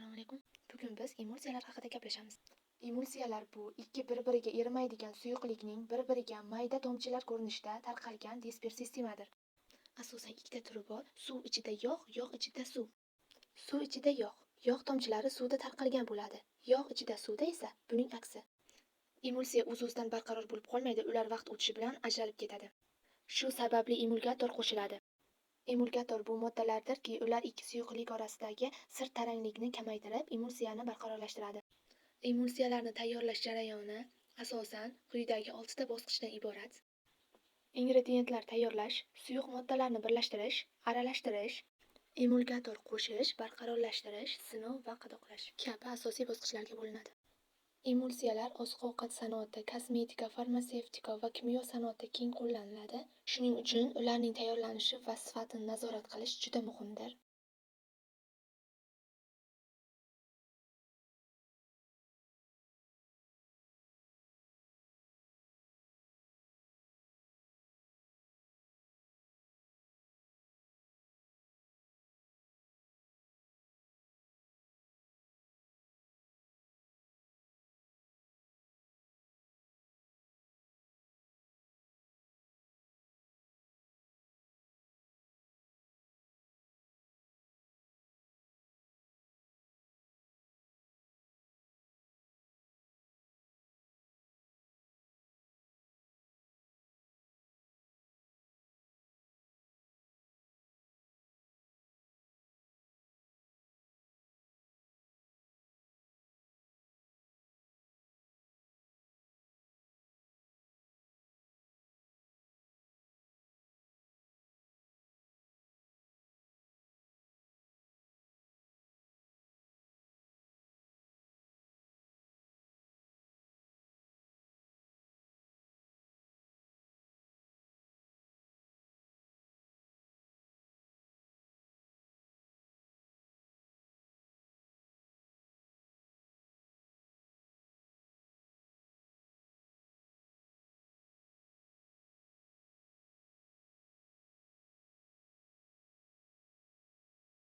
Assalomu alaykum. Bugun biz emulsiyalar haqida gaplashamiz. Emulsiyalar bu ikki bir-biriga erimaydigan suyuqlikning bir-biriga mayda tomchilar ko'rinishida tarqalgan disper sistemadir. Asosan ikkita turi bor: suv ichida yog', yog' ichida suv. Suv ichida yog' tomchilari suvda tarqalgan bo'ladi. Yog' ichida suvda esa buning aksi. Emulsiya o'z-o'zidan barqaror bo'lib qolmaydi, ular vaqt o'tishi bilan ajralib ketadi. Shu sababli emulgator qo'shiladi. Emulgator bu moddalardirki, ular ikki suyuqlik orasidagi sir taranglikni kamaytirib, emulsiyani barqarorlashtiradi. Emulsiyalarni tayyorlash jarayoni asosan quyidagi 6 ta bosqichdan iborat. Ingrediyentlar tayyorlash, suyuq moddalarni birlashtirish, aralashtirish, emulgator qo'shish, barqarorlashtirish, sinov va qadoqlash kabi asosiy bosqichlarga bo'linadi. Emulsiyalar oziq-ovqat sanoati, kosmetika, farmatsevtika va kimyo sanoatida keng qo'llaniladi. Shuning uchun ularning tayyorlanishi va sifatini nazorat qilish juda muhimdir.